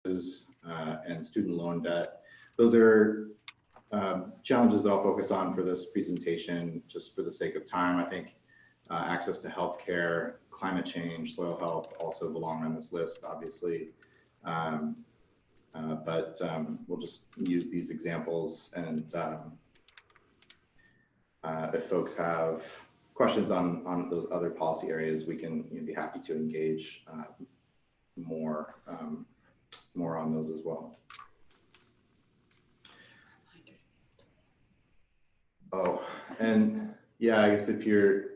and student loan debt. Those are challenges that I'll focus on for this presentation, just for the sake of time. I think access to healthcare, climate change, soil health also belong on this list, obviously. But we'll just use these examples, and if folks have questions on those other policy areas, we can be happy to engage more on those as well. Oh, and yeah, I guess if you're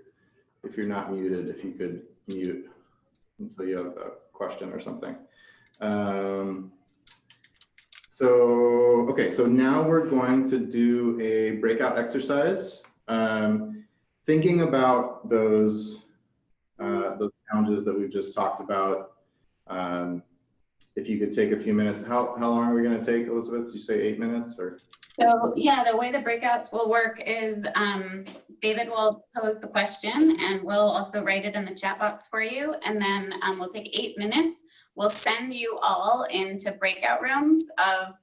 not muted, if you could mute until you have a question or something. Okay, so now we're going to do a breakout exercise. Thinking about those challenges that we've just talked about. If you could take a few minutes, how long are we going to take, Elizabeth? Did you say 8 minutes or? So yeah, the way the breakouts will work is David will pose the question and we'll also write it in the chat box for you. And then we'll take 8 minutes. We'll send you all into breakout rooms of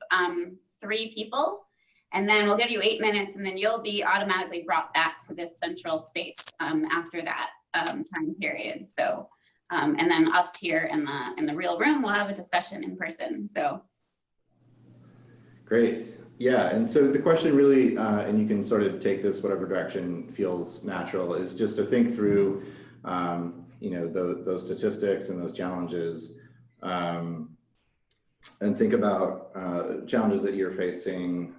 3 people. And then we'll give you 8 minutes and then you'll be automatically brought back to this central space after that time period. So, and then us here in the real room, we'll have a discussion in person, so. Great. Yeah, and so the question really, and you can sort of take this whatever direction feels natural, is just to think through, those statistics and those challenges, and think about challenges that you're facing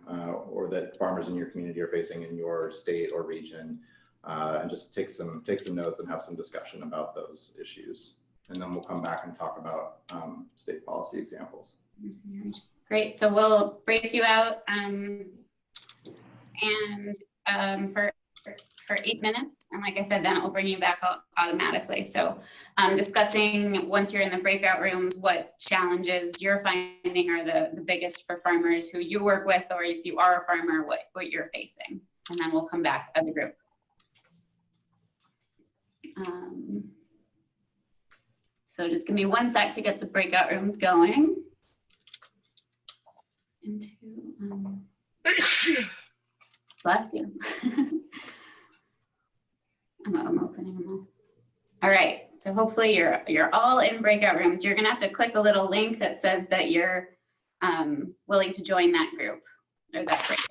or that farmers in your community are facing in your state or region, and just take some notes and have some discussion about those issues. And then we'll come back and talk about state policy examples. Great, so we'll break you out for 8 minutes. And like I said, then it will bring you back automatically. So discussing, once you're in the breakout rooms, what challenges you're finding are the biggest for farmers who you work with, or if you are a farmer, what you're facing. And then we'll come back as a group. So just give me 1 sec to get the breakout rooms going. Bless you. I'm opening them all. All right, so hopefully you're all in breakout rooms. You're gonna have to click a little link that says that you're willing to join that group or that breakout.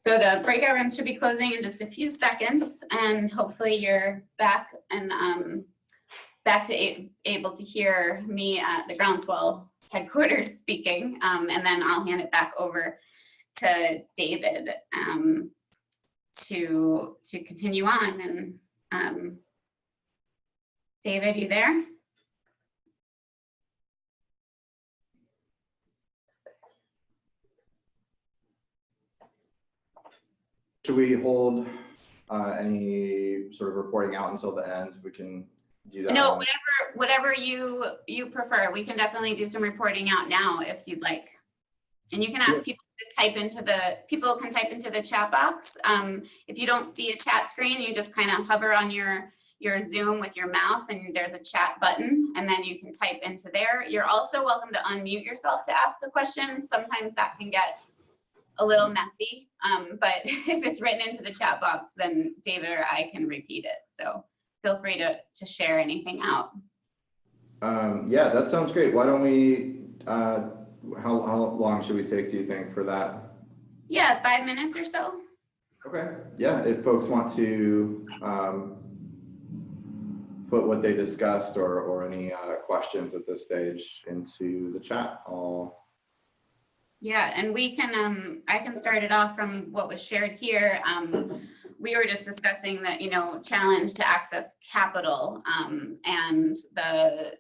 So the breakout rooms should be closing in just a few seconds, and hopefully you're back and back to able to hear me at the Groundswell headquarters speaking, and then I'll hand it back over to David to continue on. And David, you there? Should we hold any sort of reporting out until the end? We can do that. No, whatever you prefer. We can definitely do some reporting out now if you'd like. And you can ask people to type into the chat box. If you don't see a chat screen, you just kind of hover on your Zoom with your mouse, and there's a chat button, and then you can type into there. You're also welcome to unmute yourself to ask a question. Sometimes that can get a little messy, but if it's written into the chat box, then David or I can repeat it. So feel free to share anything out. Yeah, that sounds great. Why don't we, how long should we take, do you think, for that? Yeah, 5 minutes or so. Okay, yeah, if folks want to put what they discussed or any questions at this stage into the chat, Yeah, and we can, I can start it off from what was shared here. We were just discussing that, challenge to access capital, and the,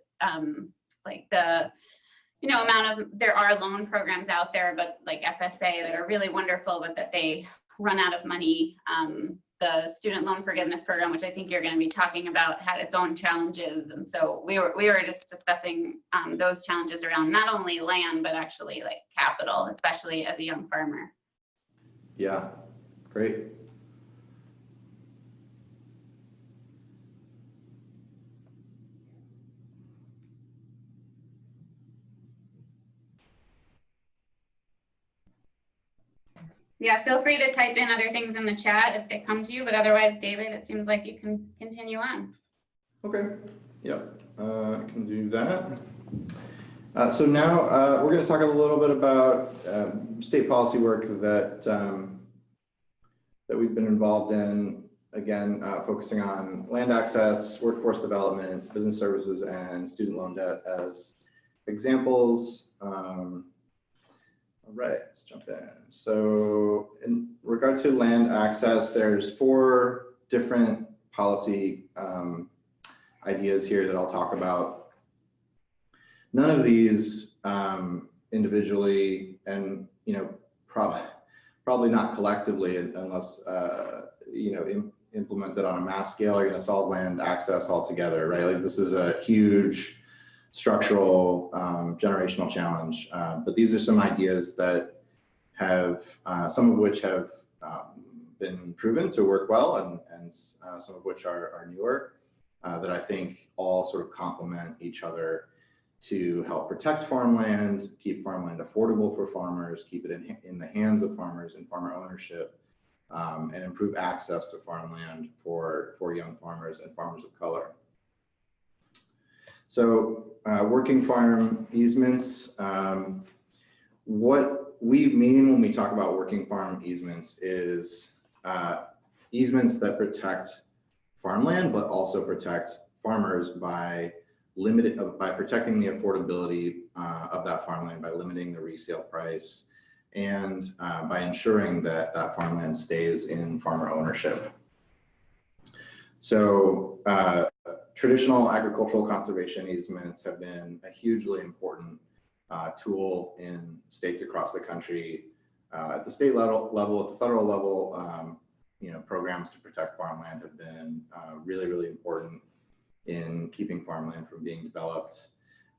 amount of, there are loan programs out there, but like FSA that are really wonderful, but that they run out of money. The student loan forgiveness program, which I think you're going to be talking about, had its own challenges. And so we were just discussing those challenges around not only land, but actually like capital, especially as a young farmer. Yeah, great. Yeah, feel free to type in other things in the chat if they come to you, but otherwise, David, it seems like you can continue on. Okay, yep, I can do that. So now we're going to talk a little bit about state policy work that that we've been involved in. Again, focusing on land access, workforce development, business services, and student loan debt as examples. All right, let's jump in. So in regard to land access, there's 4 different policy ideas here that I'll talk about. None of these individually, and probably not collectively, unless implemented on a mass scale, are going to solve land access altogether, right? Like, this is a huge structural generational challenge, but these are some ideas that have some of which have been proven to work well, and some of which are newer, that I think all sort of complement each other to help protect farmland, keep farmland affordable for farmers, keep it in the hands of farmers and farmer ownership, and improve access to farmland for young farmers and farmers of color. So working farm easements, what we mean when we talk about working farm easements is easements that protect farmland, but also protect farmers by protecting the affordability of that farmland, by limiting the resale price, and by ensuring that that farmland stays in farmer ownership. So traditional agricultural conservation easements have been a hugely important tool in states across the country. At the state level, at the federal level, programs to protect farmland have been really, really important in keeping farmland from being developed.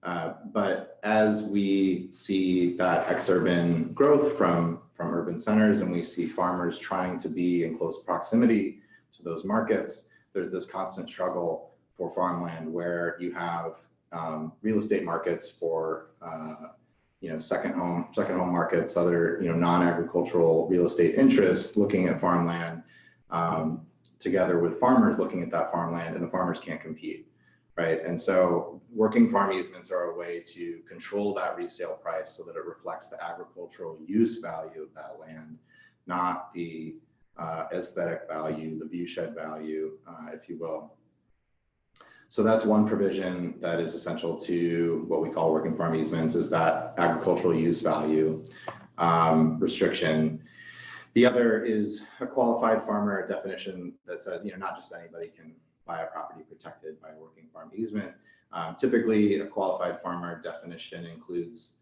But as we see that exurban growth from urban centers, and we see farmers trying to be in close proximity to those markets, there's this constant struggle for farmland where you have real estate markets for second home markets, other non-agricultural real estate interests looking at farmland together with farmers looking at that farmland, and the farmers can't compete, right? And so working farm easements are a way to control that resale price so that it reflects the agricultural use value of that land, not the aesthetic value, the viewshed value, if you will. So that's one provision that is essential to what we call working farm easements, is that agricultural use value restriction. The other is a qualified farmer definition that says, not just anybody can buy a property protected by a working farm easement. Typically, a qualified farmer definition includes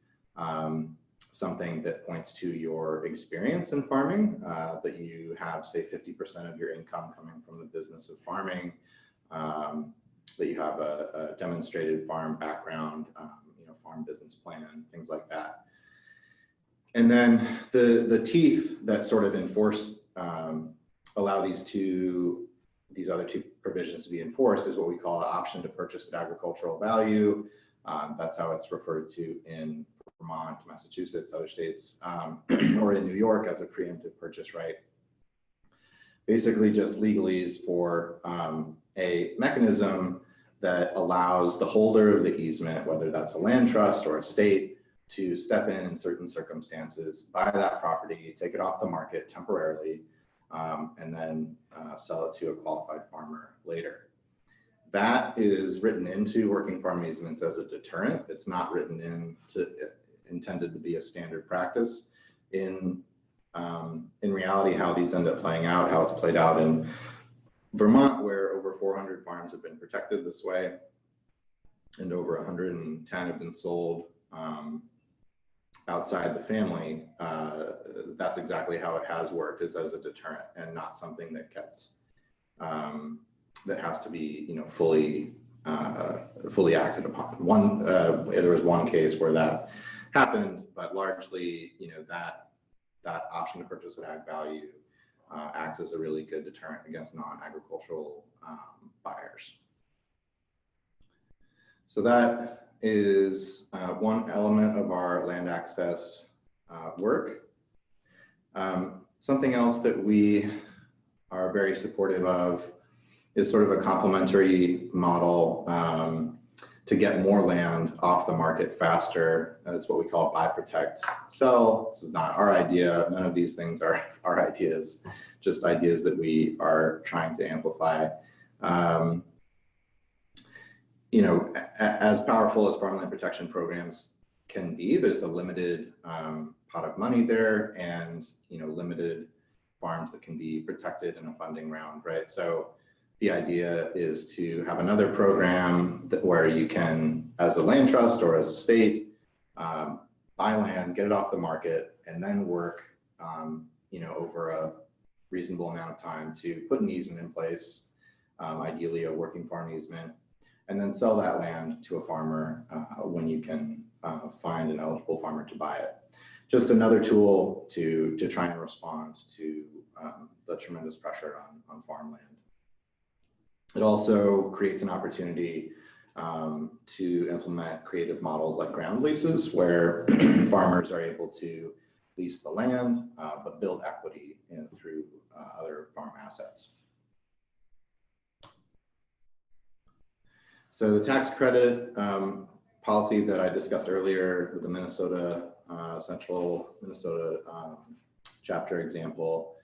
something that points to your experience in farming, that you have, say, 50% of your income coming from the business of farming, that you have a demonstrated farm background, farm business plan, things like that. And then the teeth that sort of enforce, allow these other two provisions to be enforced is what we call an option to purchase at agricultural value. That's how it's referred to in Vermont, Massachusetts, other states, or in New York as a preemptive purchase right. Basically just legalese for a mechanism that allows the holder of the easement, whether that's a land trust or a state, to step in certain circumstances, buy that property, take it off the market temporarily, and then sell it to a qualified farmer later. That is written into working farm easements as a deterrent. It's not written intended to be a standard practice. In reality, how these end up playing out, how it's played out in Vermont, where over 400 farms have been protected this way, and over 110 have been sold outside the family. That's exactly how it has worked, is as a deterrent and not something that gets that has to be fully acted upon. There was one case where that happened, but largely that option to purchase at ag value acts as a really good deterrent against non-agricultural buyers. So that is one element of our land access work. Something else that we are very supportive of is sort of a complementary model to get more land off the market faster. That's what we call buy, protect, sell. This is not our idea. None of these things are our ideas, just ideas that we are trying to amplify. As powerful as farmland protection programs can be, there's a limited pot of money there, and limited farms that can be protected in a funding round, right? So the idea is to have another program where you can, as a land trust or as a state, buy land, get it off the market, and then work over a reasonable amount of time to put an easement in place, ideally a working farm easement, and then sell that land to a farmer when you can find an eligible farmer to buy it. Just another tool to try and respond to the tremendous pressure on farmland. It also creates an opportunity to implement creative models like ground leases, where farmers are able to lease the land, but build equity through other farm assets. So the tax credit policy that I discussed earlier with the Minnesota, Central Minnesota chapter example,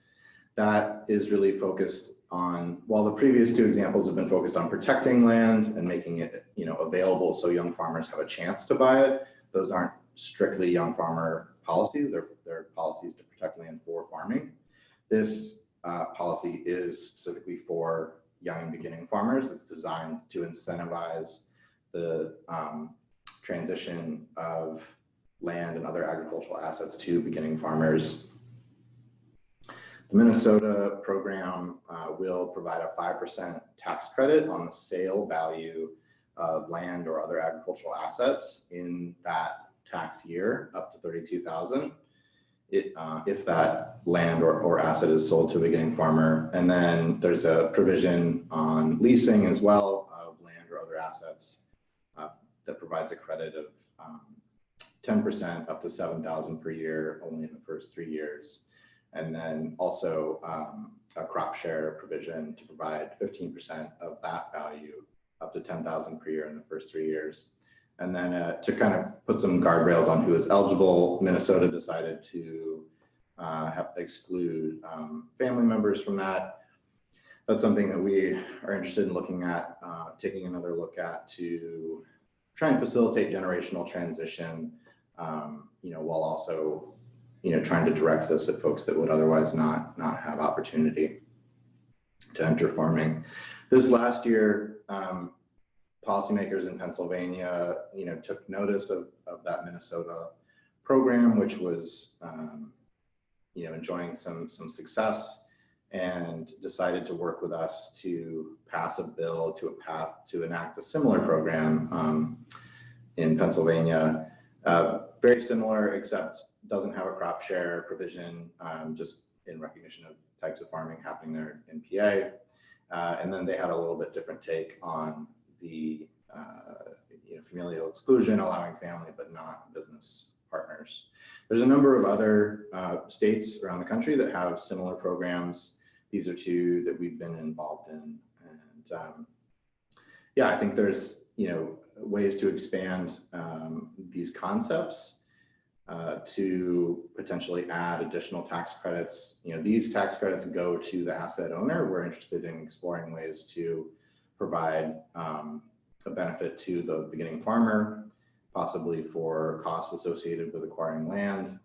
that is really focused on, while the previous two examples have been focused on protecting land and making it available so young farmers have a chance to buy it, those aren't strictly young farmer policies. They're policies to protect land for farming. This policy is specifically for young and beginning farmers. It's designed to incentivize the transition of land and other agricultural assets to beginning farmers. The Minnesota program will provide a 5% tax credit on the sale value of land or other agricultural assets in that tax year, up to $32,000, if that land or asset is sold to a beginning farmer. And then there's a provision on leasing as well of land or other assets that provides a credit of 10% up to $7,000 per year, only in the first 3 years. And then also a crop share provision to provide 15% of that value up to $10,000 per year in the first 3 years. And then to kind of put some guardrails on who is eligible, Minnesota decided to have to exclude family members from that. That's something that we are interested in looking at, taking another look at to try and facilitate generational transition, while also, trying to direct this at folks that would otherwise not have opportunity to enter farming. This last year, policymakers in Pennsylvania, took notice of that Minnesota program, which was, enjoying some success, and decided to work with us to pass a bill to enact a similar program in Pennsylvania. Very similar, except doesn't have a crop share provision, just in recognition of types of farming happening there in PA. And then they had a little bit different take on the familial exclusion, allowing family but not business partners. There's a number of other states around the country that have similar programs. These are two that we've been involved in. And I think there's, ways to expand these concepts to potentially add additional tax credits. These tax credits go to the asset owner. We're interested in exploring ways to provide a benefit to the beginning farmer, possibly for costs associated with acquiring land,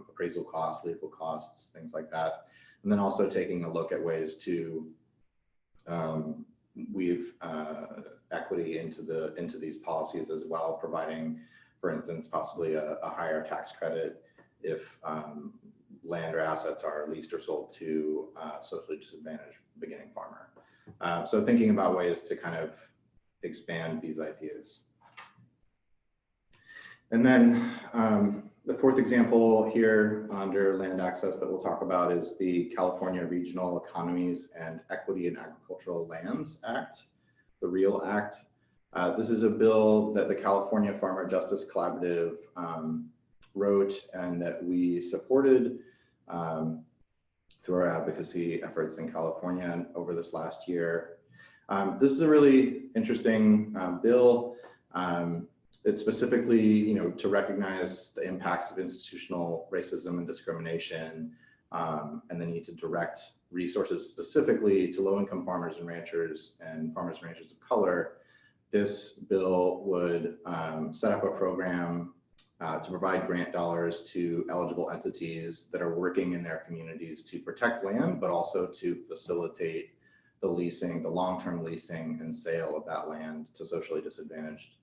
appraisal costs, legal costs, things like that. And then also taking a look at ways to weave equity into these policies as well, providing, for instance, possibly a higher tax credit if land or assets are leased or sold to a socially disadvantaged beginning farmer. So thinking about ways to kind of expand these ideas. And then the fourth example here under land access that we'll talk about is the California Regional Economies and Equity in Agricultural Lands Act, the REAL Act. This is a bill that the California Farmer Justice Collaborative wrote and that we supported through our advocacy efforts in California over this last year. This is a really interesting bill. It's specifically, to recognize the impacts of institutional racism and discrimination, and the need to direct resources specifically to low-income farmers and ranchers and farmers and ranchers of color. This bill would set up a program to provide grant dollars to eligible entities that are working in their communities to protect land, but also to facilitate the leasing, the long-term leasing and sale of that land to socially disadvantaged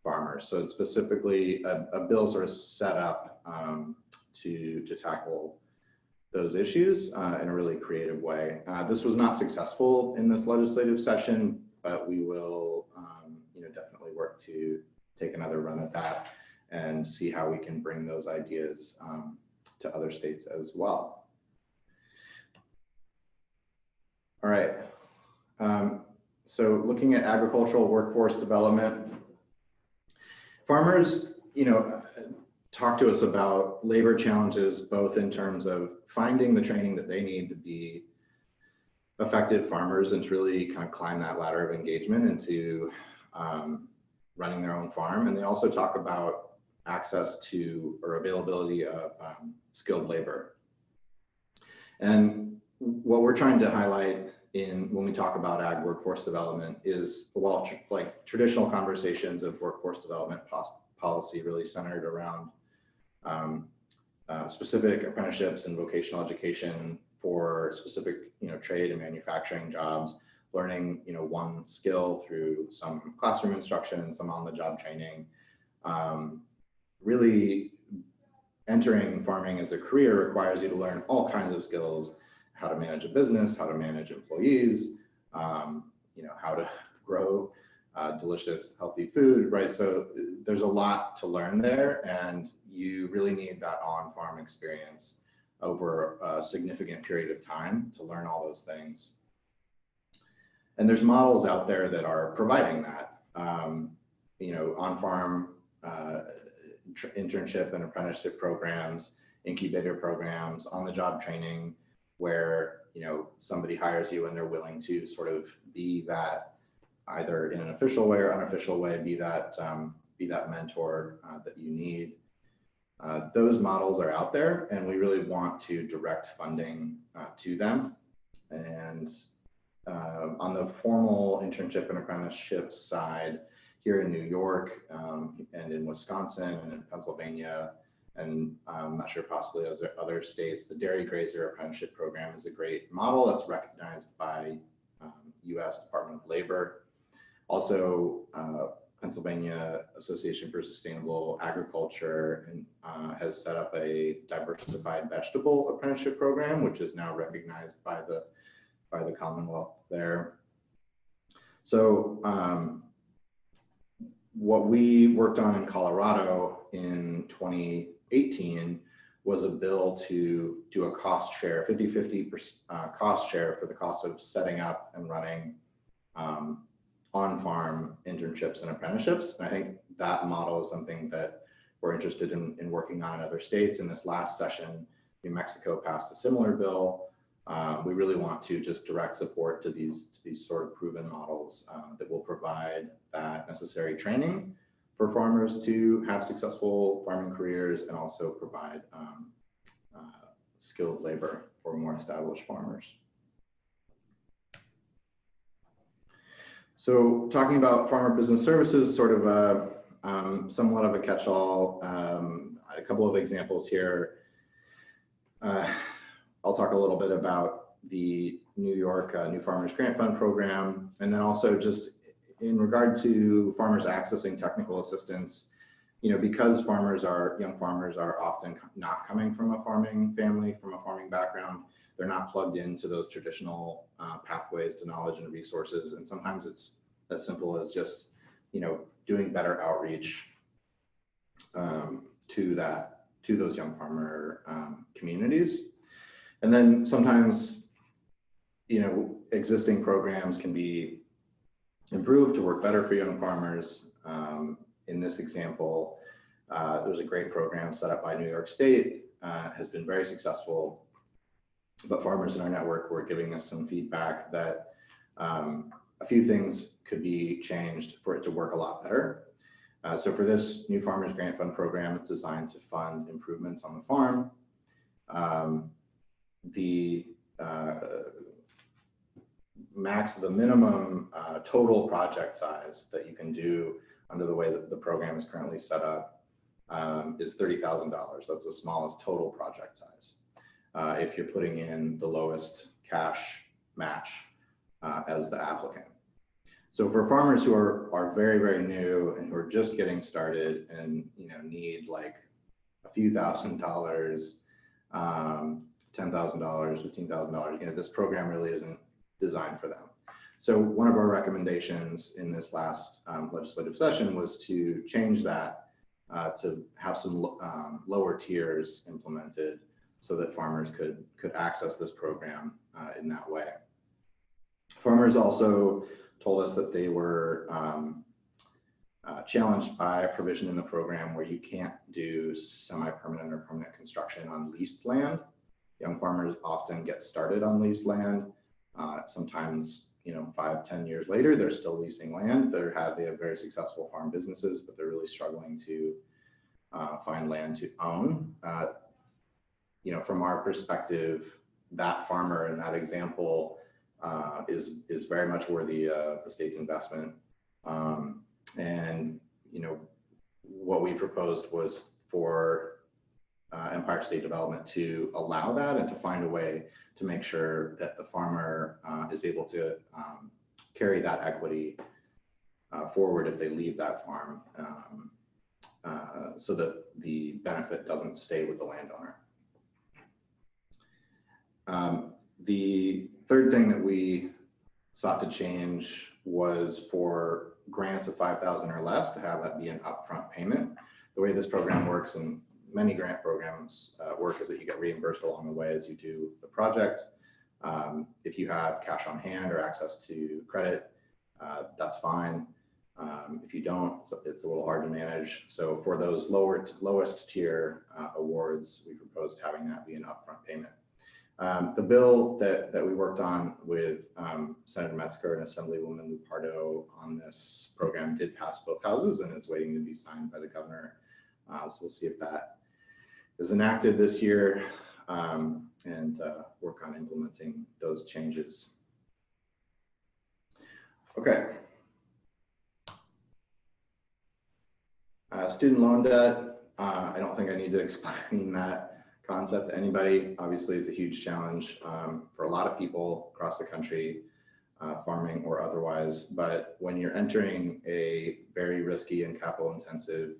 farmers. So it's specifically a bill sort of set up to tackle those issues in a really creative way. This was not successful in this legislative session, but we will definitely work to take another run at that and see how we can bring those ideas to other states as well. All right. So looking at agricultural workforce development, farmers, talk to us about labor challenges, both in terms of finding the training that they need to be effective farmers and to really kind of climb that ladder of engagement into running their own farm. And they also talk about access to or availability of skilled labor. And what we're trying to highlight when we talk about ag workforce development is, while like traditional conversations of workforce development policy really centered around specific apprenticeships and vocational education for specific, trade and manufacturing jobs, learning, one skill through some classroom instruction and some on-the-job training. Really entering farming as a career requires you to learn all kinds of skills: how to manage a business, how to manage employees, how to grow delicious, healthy food, right? So there's a lot to learn there, and you really need that on-farm experience over a significant period of time to learn all those things. And there's models out there that are providing that, on-farm internship and apprenticeship programs, incubator programs, on-the-job training, where somebody hires you and they're willing to sort of be that, either in an official way or unofficial way, be that mentor that you need. Those models are out there, and we really want to direct funding to them. And on the formal internship and apprenticeship side, here in New York and in Wisconsin and in Pennsylvania, and I'm not sure possibly other states, the Dairy Grazer Apprenticeship Program is a great model that's recognized by US Department of Labor. Also, Pennsylvania Association for Sustainable Agriculture has set up a diversified vegetable apprenticeship program, which is now recognized by the Commonwealth there. So what we worked on in Colorado in 2018 was a bill to do a cost share, 50-50 cost share for the cost of setting up and running on-farm internships and apprenticeships. And I think that model is something that we're interested in working on in other states. In this last session, New Mexico passed a similar bill. We really want to just direct support to these sort of proven models that will provide that necessary training for farmers to have successful farming careers, and also provide skilled labor for more established farmers. So talking about farmer business services, sort of somewhat of a catch-all, a couple of examples here. I'll talk a little bit about the New York New Farmers Grant Fund program, and then also just in regard to farmers accessing technical assistance, because young farmers are often not coming from a farming family, from a farming background, they're not plugged into those traditional pathways to knowledge and resources. And sometimes it's as simple as just, doing better outreach to those young farmer communities. And then sometimes, existing programs can be improved to work better for young farmers. In this example, there's a great program set up by New York State, has been very successful, but farmers in our network were giving us some feedback that a few things could be changed for it to work a lot better. So for this New Farmers Grant Fund program, it's designed to fund improvements on the farm. The minimum total project size that you can do under the way that the program is currently set up is $30,000. That's the smallest total project size. If you're putting in the lowest cash match as the applicant. So for farmers who are very, very new and who are just getting started and need like a few $1,000s, $10,000, $15,000, this program really isn't designed for them. So one of our recommendations in this last legislative session was to change that to have some lower tiers implemented so that farmers could access this program in that way. Farmers also told us that they were challenged by a provision in the program where you can't do semi-permanent or permanent construction on leased land. Young farmers often get started on leased land. Sometimes, 5-10 years later, they're still leasing land. They have very successful farm businesses, but they're really struggling to find land to own. From our perspective, that farmer in that example is very much worthy of the state's investment. And what we proposed was for Empire State Development to allow that and to find a way to make sure that the farmer is able to carry that equity forward if they leave that farm, so that the benefit doesn't stay with the landowner. The third thing that we sought to change was for grants of $5,000 or less to have that be an upfront payment. The way this program works, and many grant programs work, is that you get reimbursed along the way as you do the project. If you have cash on hand or access to credit, that's fine. If you don't, it's a little hard to manage. So for those lowest tier awards, we proposed having that be an upfront payment. The bill that we worked on with Senator Metzger and Assemblywoman Lupardo on this program did pass both houses, and it's waiting to be signed by the governor. So we'll see if that is enacted this year, and work on implementing those changes. Okay. Student loan debt, I don't think I need to explain that concept to anybody. Obviously, it's a huge challenge for a lot of people across the country, farming or otherwise. But when you're entering a very risky and capital intensive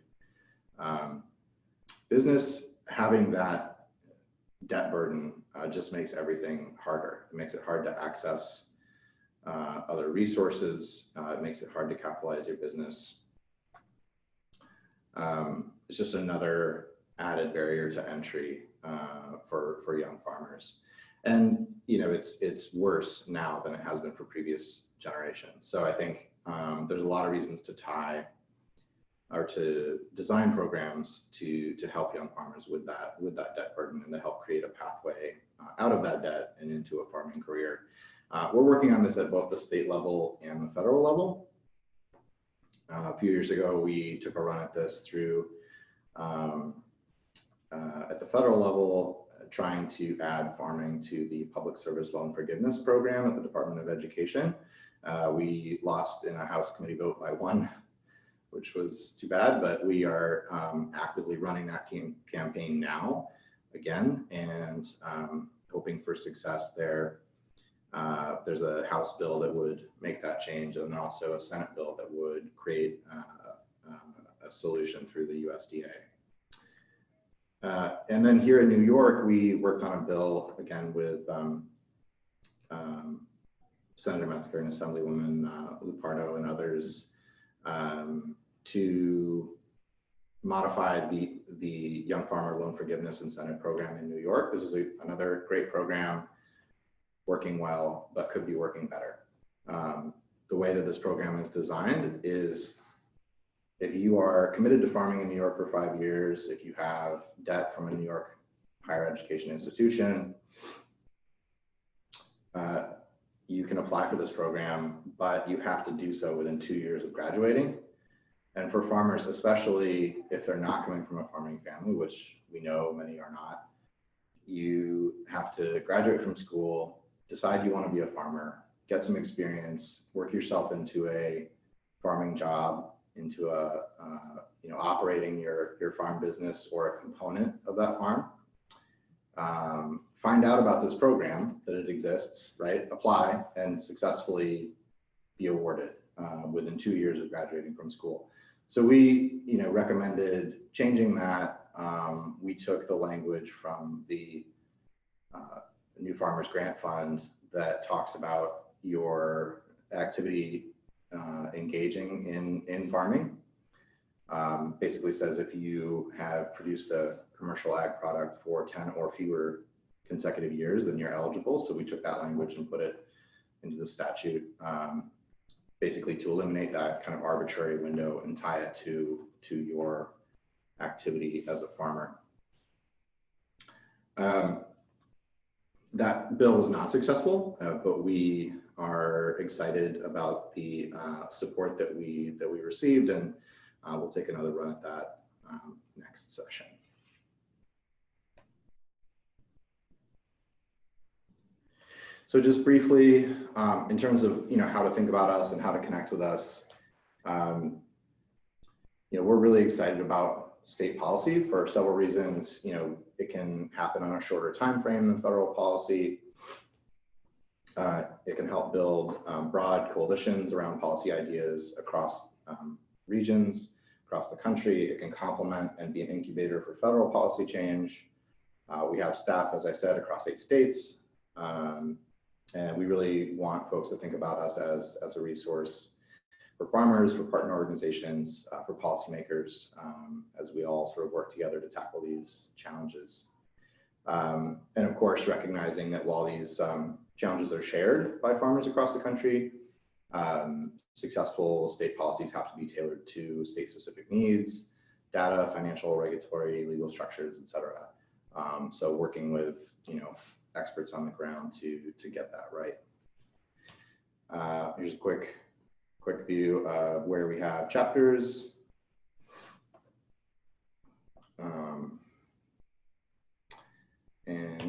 business, having that debt burden just makes everything harder. It makes it hard to access other resources. It makes it hard to capitalize your business. It's just another added barrier to entry for young farmers. And you know, it's worse now than it has been for previous generations. So I think there's a lot of reasons to tie or to design programs to help young farmers with that debt burden and to help create a pathway out of that debt and into a farming career. We're working on this at both the state level and the federal level. A few years ago, we took a run at this through at the federal level, trying to add farming to the Public Service Loan Forgiveness Program at the Department of Education. We lost in a House committee vote by 1, which was too bad, but we are actively running that campaign now again, and hoping for success there. There's a House bill that would make that change, and also a Senate bill that would create a solution through the USDA. And then here in New York, we worked on a bill again with Senator Metzger and Assemblywoman Lupardo and others to modify the Young Farmer Loan Forgiveness Incentive Program in New York. This is another great program, working well, but could be working better. The way that this program is designed is, if you are committed to farming in New York for 5 years, if you have debt from a New York higher education institution, you can apply for this program, but you have to do so within 2 years of graduating. And for farmers, especially if they're not coming from a farming family, which we know many are not, you have to graduate from school, decide you want to be a farmer, get some experience, work yourself into a farming job, into a operating your farm business or a component of that farm. Find out about this program, that it exists, right? Apply and successfully be awarded within 2 years of graduating from school. So we recommended changing that. We took the language from the New Farmers Grant Fund that talks about your activity engaging in farming. Basically says if you have produced a commercial ag product for 10 or fewer consecutive years, then you're eligible. So we took that language and put it into the statute, basically to eliminate that kind of arbitrary window and tie it to your activity as a farmer. That bill was not successful, but we are excited about the support that we received, and we'll take another run at that next session. So just briefly, in terms of how to think about us and how to connect with us, we're really excited about state policy for several reasons. It can happen on a shorter time frame than federal policy. It can help build broad coalitions around policy ideas across regions, across the country. It can complement and be an incubator for federal policy change. We have staff, as I said, across 8 states. And we really want folks to think about us as a resource for farmers, for partner organizations, for policymakers, as we all sort of work together to tackle these challenges. And of course, recognizing that while these challenges are shared by farmers across the country, successful state policies have to be tailored to state-specific needs, data, financial, regulatory, legal structures, et cetera. So working with experts on the ground to get that right. Here's a quick view of where we have chapters.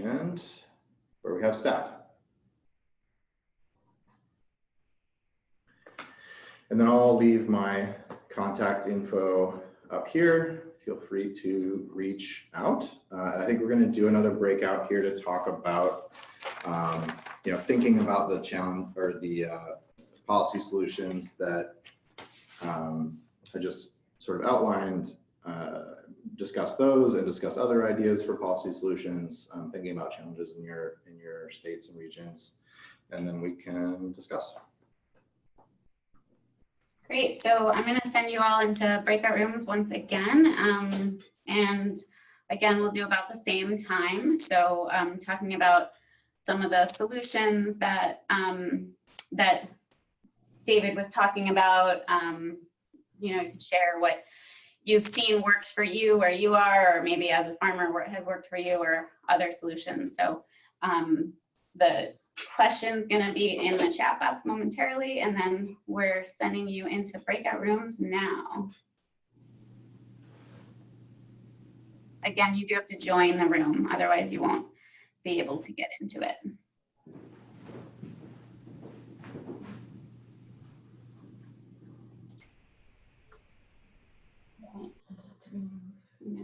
and where we have staff. And then I'll leave my contact info up here. Feel free to reach out. And I think we're going to do another breakout here to talk about, thinking about the challenge or the policy solutions that I just sort of outlined, discuss those and discuss other ideas for policy solutions, thinking about challenges in your states and regions, and then we can discuss. Great, so I'm going to send you all into breakout rooms once again, and again, we'll do about the same time. So talking about some of the solutions that that David was talking about. You can share what you've seen works for you where you are, or maybe as a farmer what has worked for you, or other solutions. So the question's going to be in the chat box momentarily, and then we're sending you into breakout rooms now. Again, you do have to join the room, otherwise you won't be able to get into it. Yeah.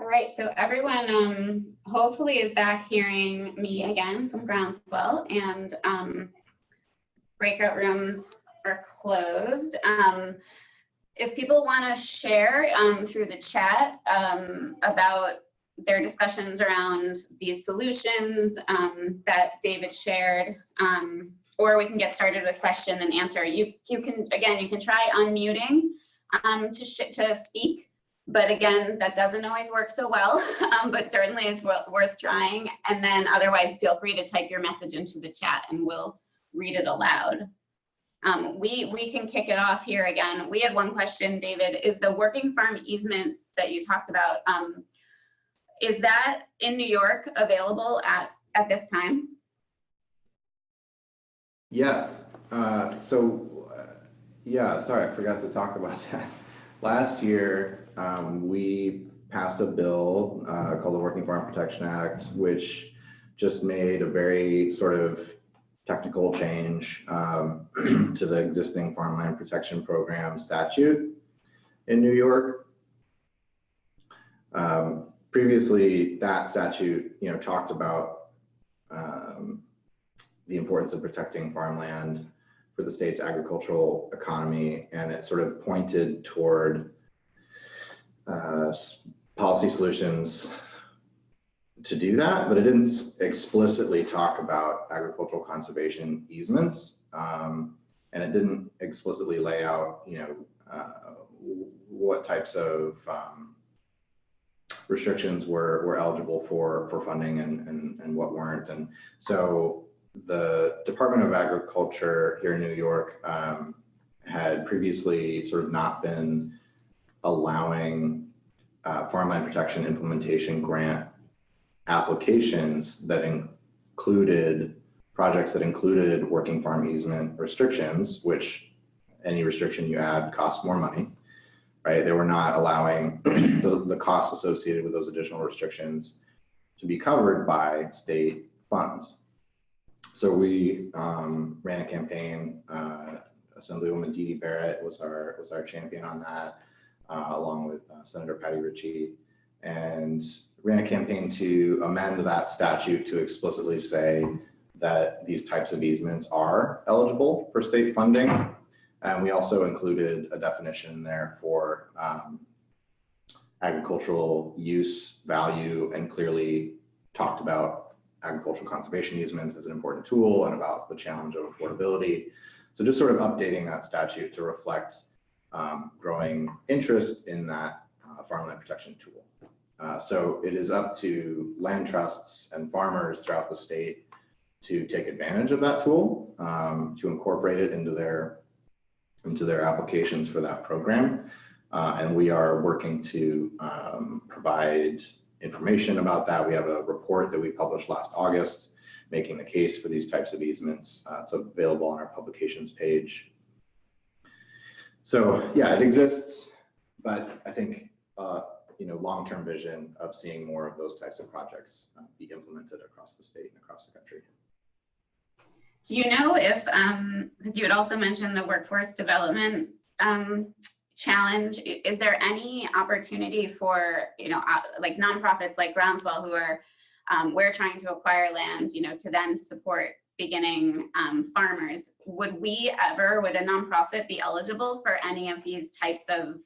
All right, so everyone hopefully is back hearing me again from Groundswell, and breakout rooms are closed. If people want to share through the chat about their discussions around these solutions that David shared, or we can get started with question and answer. You can, again, you can try unmuting to speak. But again, that doesn't always work so well, but certainly it's worth trying. And then otherwise, feel free to type your message into the chat and we'll read it aloud. We can kick it off here again. We had one question, David. Is the working farm easements that you talked about, is that in New York available at this time? Yes. Yeah, sorry, I forgot to talk about that. Last year, we passed a bill called the Working Farm Protection Act, which just made a very sort of technical change to the existing farmland protection program statute in New York. Previously, that statute, talked about the importance of protecting farmland for the state's agricultural economy, and it sort of pointed toward policy solutions to do that, but it didn't explicitly talk about agricultural conservation easements, and it didn't explicitly lay out, what types of restrictions were eligible for funding and what weren't. And so the Department of Agriculture here in New York had previously sort of not been allowing farmland protection implementation grant applications that included projects that included working farm easement restrictions, which any restriction you add costs more money, right? They were not allowing the costs associated with those additional restrictions to be covered by state funds. So we ran a campaign. Assemblywoman Dee Dee Barrett was our champion on that, along with Senator Patty Ritchie, and ran a campaign to amend that statute to explicitly say that these types of easements are eligible for state funding. And we also included a definition there for agricultural use value, and clearly talked about agricultural conservation easements as an important tool and about the challenge of affordability. So just sort of updating that statute to reflect growing interest in that farmland protection tool. So it is up to land trusts and farmers throughout the state to take advantage of that tool, to incorporate it into their applications for that program. And we are working to provide information about that. We have a report that we published last August making the case for these types of easements. It's available on our publications page. So yeah, it exists, but I think long-term vision of seeing more of those types of projects be implemented across the state and across the country. Do you know if, because you had also mentioned the workforce development challenge, is there any opportunity for, like nonprofits like Groundswell who are, we're trying to acquire land, to then support beginning farmers? Would a nonprofit be eligible for any of these types of,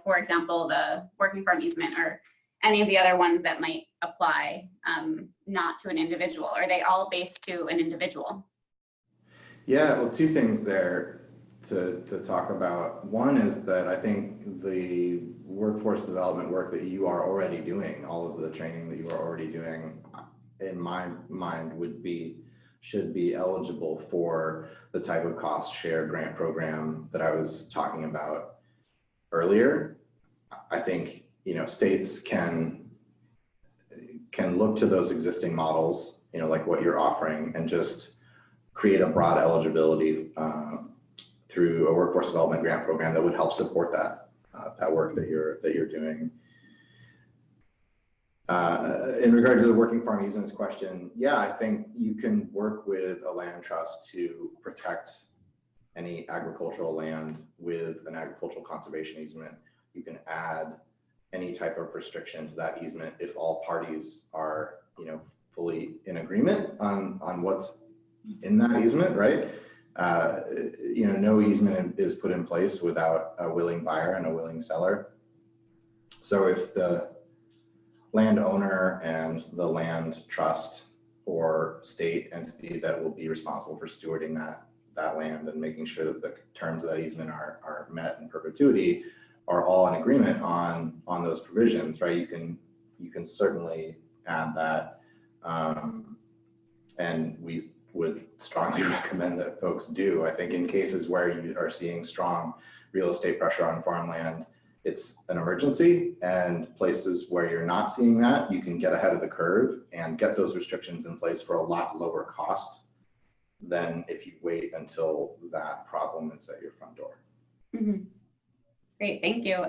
for example, the working farm easement or any of the other ones that might apply, not to an individual? Are they all based to an individual? Yeah, well, two things there to talk about. One is that I think the workforce development work that you are already doing, all of the training that you are already doing, in my mind should be eligible for the type of cost share grant program that I was talking about earlier. I think states can look to those existing models, like what you're offering, and just create a broad eligibility through a workforce development grant program that would help support that work that you're doing. In regard to the working farm easements question, yeah, I think you can work with a land trust to protect any agricultural land with an agricultural conservation easement. You can add any type of restriction to that easement if all parties are, fully in agreement on what's in that easement, right? No easement is put in place without a willing buyer and a willing seller. So if the landowner and the land trust or state entity that will be responsible for stewarding that land and making sure that the terms of that easement are met in perpetuity are all in agreement on those provisions, right? You can certainly add that. And we would strongly recommend that folks do. I think in cases where you are seeing strong real estate pressure on farmland, it's an emergency, and places where you're not seeing that, you can get ahead of the curve and get those restrictions in place for a lot lower cost than if you wait until that problem is at your front door. Mm-hmm. Great, thank you.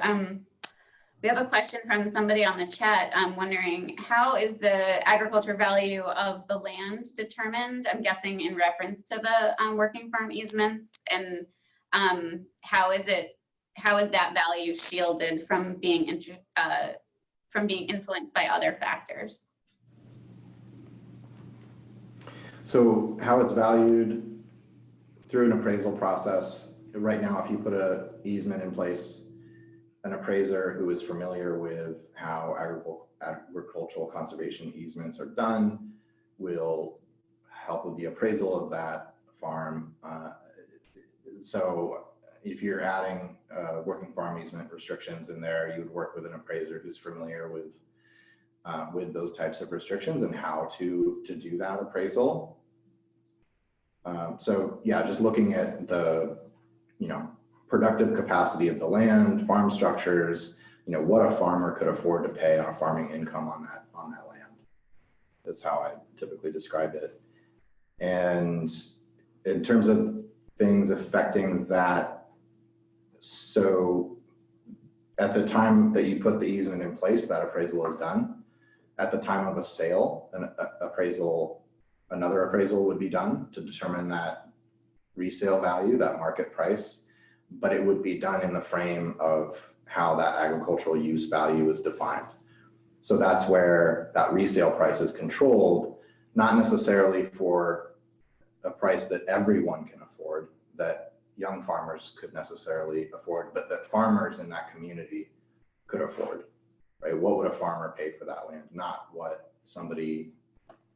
We have a question from somebody on the chat wondering, how is the agriculture value of the land determined? I'm guessing in reference to the working farm easements, and how is that value shielded from being influenced by other factors? So how it's valued through an appraisal process. Right now, if you put an easement in place, an appraiser who is familiar with how agricultural conservation easements are done will help with the appraisal of that farm. So if you're adding working farm easement restrictions in there, you would work with an appraiser who's familiar with those types of restrictions and how to do that appraisal. So yeah, just looking at the, productive capacity of the land, farm structures, what a farmer could afford to pay on a farming income on that land. That's how I typically describe it. And in terms of things affecting that, so at the time that you put the easement in place, that appraisal is done. At the time of a sale, another appraisal would be done to determine that resale value, that market price, but it would be done in the frame of how that agricultural use value is defined. So that's where that resale price is controlled, not necessarily for a price that everyone can afford, that young farmers could necessarily afford, but that farmers in that community could afford, right? What would a farmer pay for that land? Not what somebody,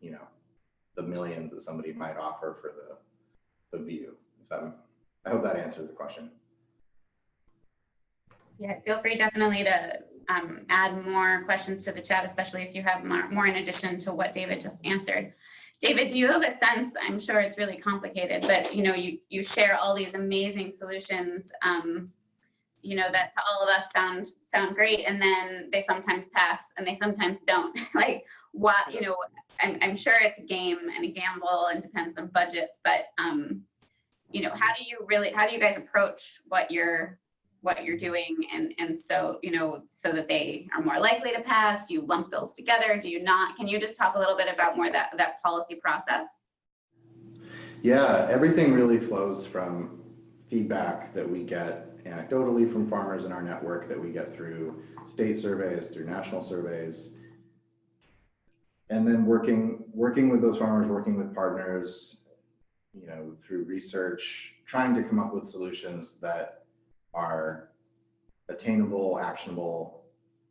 the millions that somebody might offer for the view. I hope that answers the question. Yeah, feel free definitely to add more questions to the chat, especially if you have more in addition to what David just answered. David, do you have a sense, I'm sure it's really complicated, but you share all these amazing solutions, that to all of us sound great, and then they sometimes pass and they sometimes don't. Like what, I'm sure it's a game and a gamble and depends on budgets, but how do you guys approach what you're doing, and so so that they are more likely to pass? Do you lump bills together? Do you not? Can you just talk a little bit about more that policy process? Yeah, everything really flows from feedback that we get anecdotally from farmers in our network, that we get through state surveys, through national surveys, and then working with those farmers, working with partners, through research, trying to come up with solutions that are attainable, actionable,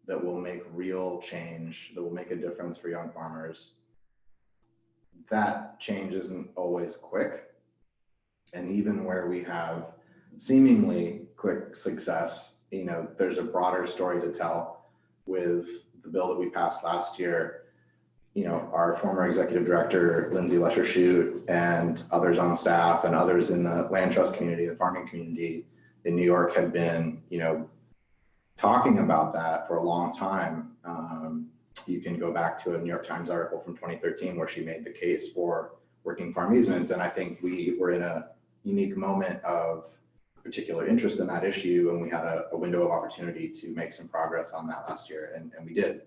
that will make real change, that will make a difference for young farmers. That change isn't always quick. And even where we have seemingly quick success, there's a broader story to tell. With the bill that we passed last year, our former executive director, Lindsay Lesher-Shute, and others on staff and others in the land trust community, the farming community in New York had been, talking about that for a long time. You can go back to a New York Times article from 2013 where she made the case for working farm easements. And I think we were in a unique moment of particular interest in that issue, and we had a window of opportunity to make some progress on that last year, and we did.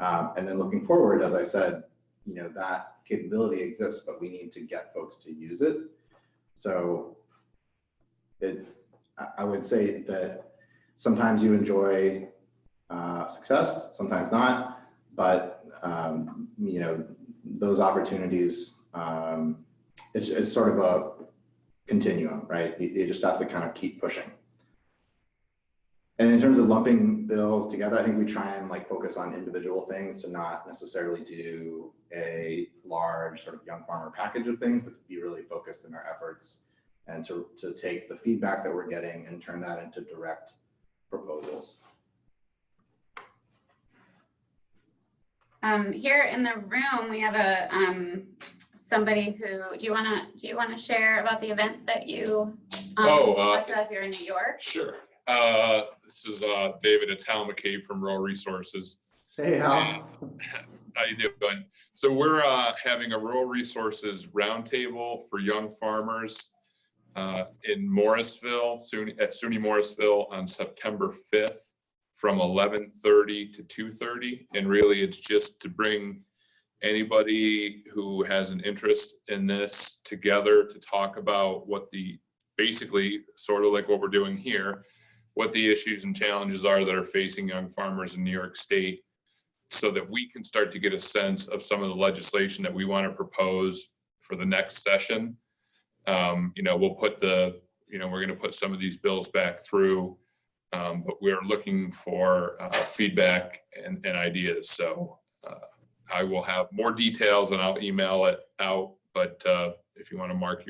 And then looking forward, as I said, that capability exists, but we need to get folks to use it. So I would say that sometimes you enjoy success, sometimes not, but you know, those opportunities, it's sort of a continuum, right? You just have to kind of keep pushing. And in terms of lumping bills together, I think we try and like focus on individual things to not necessarily do a large sort of young farmer package of things, but to be really focused in our efforts and to take the feedback that we're getting and turn that into direct proposals. Here in the room, we have a somebody who, do you want to share about the event that you talked about here in New York? Sure. This is David McCabe from Rural Resources. Hey, Hal. How you doing? So we're having a Rural Resources roundtable for young farmers in Morrisville, at SUNY Morrisville on September 5th from 11:30 to 2:30. And really it's just to bring anybody who has an interest in this together to talk about what basically sort of like what we're doing here, what the issues and challenges are that are facing young farmers in New York State, so that we can start to get a sense of some of the legislation that we want to propose for the next session. You know, we'll put we're going to put some of these bills back through, but we're looking for feedback and ideas. So I will have more details and I'll email it out, but if you want to mark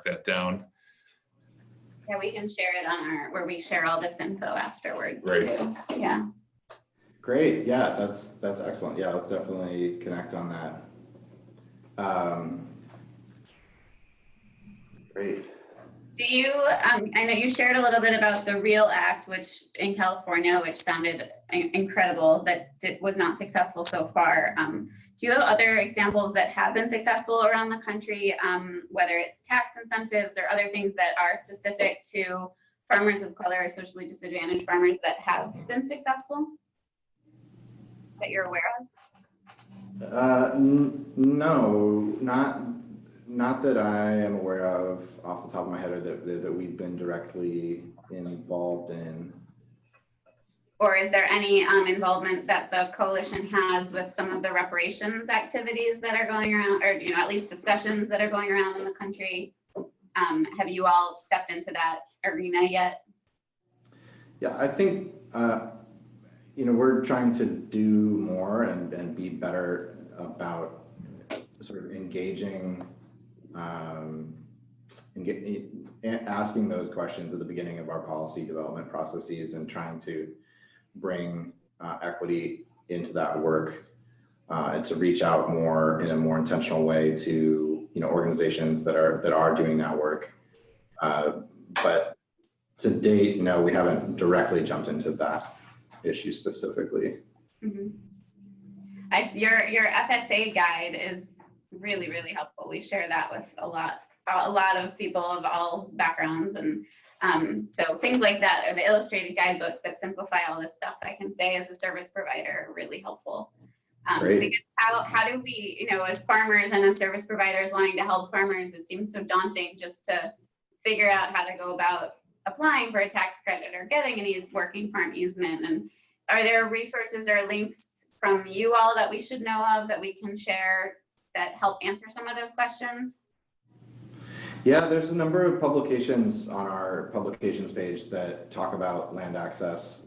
that down. Yeah, we can share it on where we share all this info afterwards. Great. Too. Yeah. Great. Yeah, that's excellent. Yeah, let's definitely connect on that. Great. Do you, I know you shared a little bit about the REAL Act, which in California, which sounded incredible, that was not successful so far. Do you have other examples that have been successful around the country, whether it's tax incentives or other things that are specific to farmers of color or socially disadvantaged farmers that have been successful that you're aware of? No, not that I am aware of off the top of my head, or that we've been directly involved in. Or is there any involvement that the coalition has with some of the reparations activities that are going around, or at least discussions that are going around in the country? Have you all stepped into that arena yet? Yeah, I think we're trying to do more and be better about sort of engaging, asking those questions at the beginning of our policy development processes and trying to bring equity into that work, and to reach out more in a more intentional way to organizations that are doing that work. But to date, no, we haven't directly jumped into that issue specifically. Mm-hmm. Your FSA guide is really, really helpful. We share that with a lot of people of all backgrounds, and so things like that, or the illustrated guidebooks that simplify all this stuff, I can say as a service provider are really helpful. Because how do we, as farmers and as service providers wanting to help farmers, it seems so daunting just to figure out how to go about applying for a tax credit or getting an working farm easement. And are there resources or links from you all that we should know of that we can share that help answer some of those questions? Yeah, there's a number of publications on our publications page that talk about land access,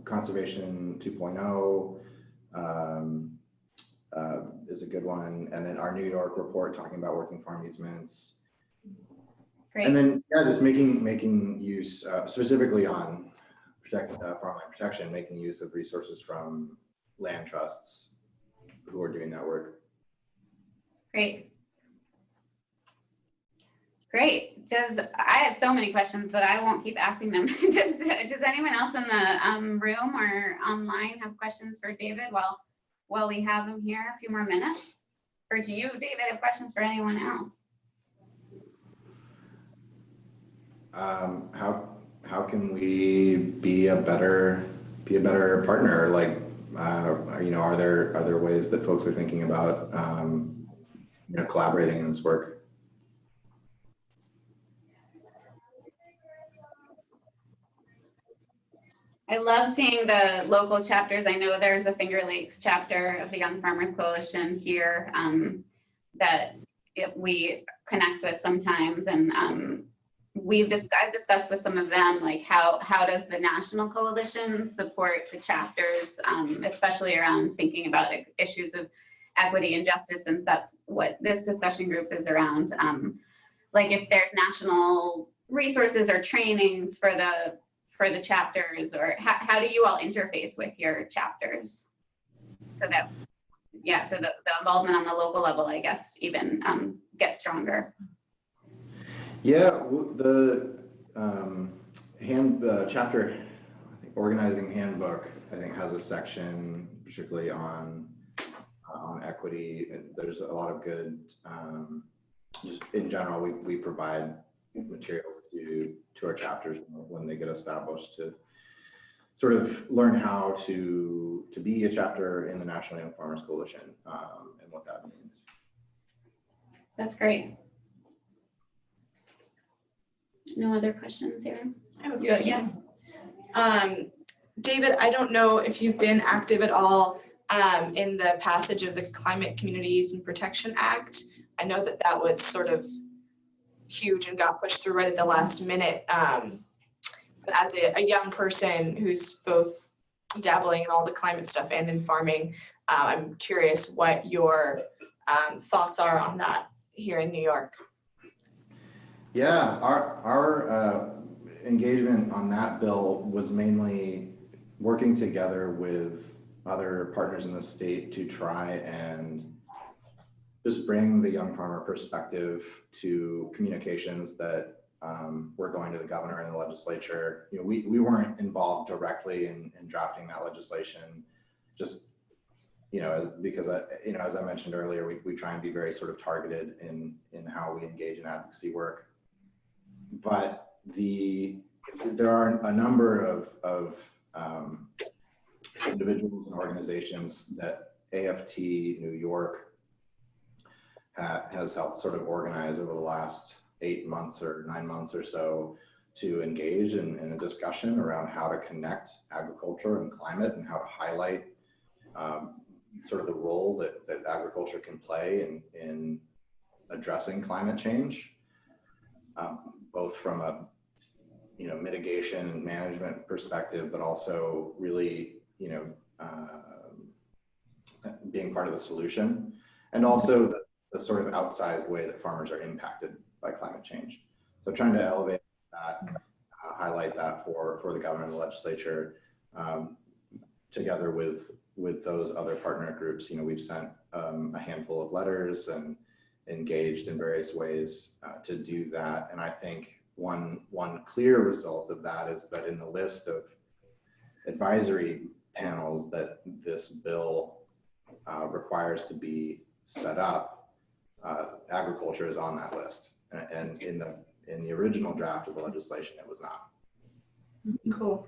Conservation 2.0 is a good one, and then our New York report talking about working farm easements. Great. And then just making use specifically on farmland protection, making use of resources from land trusts who are doing that work. Great. I have so many questions, but I won't keep asking them. Does anyone else in the room or online have questions for David while we have him here a few more minutes? Or do you, David, have questions for anyone else? How can we be a better partner? Like, are there ways that folks are thinking about collaborating in this work? I love seeing the local chapters. I know there's a Finger Lakes chapter of the Young Farmers Coalition here that we connect with sometimes, and I've discussed with some of them, like how does the national coalition support the chapters, especially around thinking about issues of equity and justice, since that's what this discussion group is around. Like if there's national resources or trainings for the chapters, or how do you all interface with your chapters so that, yeah, so the involvement on the local level, I guess, even gets stronger? Yeah, the chapter, I think, organizing handbook, I think, has a section particularly on equity. There's a lot of good, just in general, we provide materials to our chapters when they get established to sort of learn how to be a chapter in the National Young Farmers Coalition, and what that means. That's great. No other questions here? I have a question. Yeah. David, I don't know if you've been active at all in the passage of the Climate Communities and Protection Act. I know that was sort of huge and got pushed through right at the last minute. But as a young person who's both dabbling in all the climate stuff and in farming, I'm curious what your thoughts are on that here in New York. Yeah, our engagement on that bill was mainly working together with other partners in the state to try and just bring the young farmer perspective to communications that were going to the governor and the legislature. You know, we weren't involved directly in drafting that legislation, just, you know, because as I mentioned earlier, we try and be very sort of targeted in how we engage in advocacy work. But there are a number of individuals and organizations that AFT New York has helped sort of organize over the last 8 months or 9 months or so to engage in a discussion around how to connect agriculture and climate, and how to highlight sort of the role that agriculture can play in addressing climate change, both from a mitigation and management perspective, but also really being part of the solution, and also the sort of outsized way that farmers are impacted by climate change. So trying to elevate that, highlight that for the governor and the legislature, together with those other partner groups. We've sent a handful of letters and engaged in various ways to do that. And I think one clear result of that is that in the list of advisory panels that this bill requires to be set up, agriculture is on that list. And in the original draft of the legislation, it was not. Cool.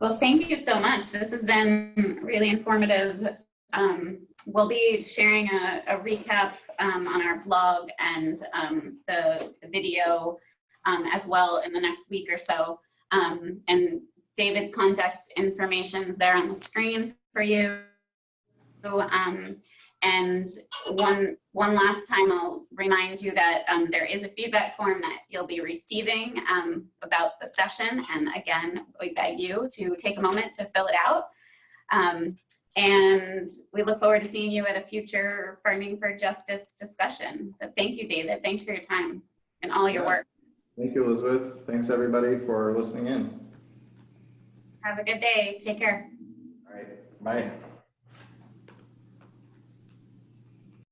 Well, thank you so much. This has been really informative. We'll be sharing a recap on our blog and the video as well in the next week or so. And David's contact information is there on the screen for you. And one last time, I'll remind you that there is a feedback form that you'll be receiving about the session. And again, we beg you to take a moment to fill it out. And we look forward to seeing you at a future Farming for Justice discussion. But thank you, David. Thanks for your time and all your work. Thank you, Elizabeth. Thanks, everybody, for listening in. Have a good day. Take care. All right. Bye.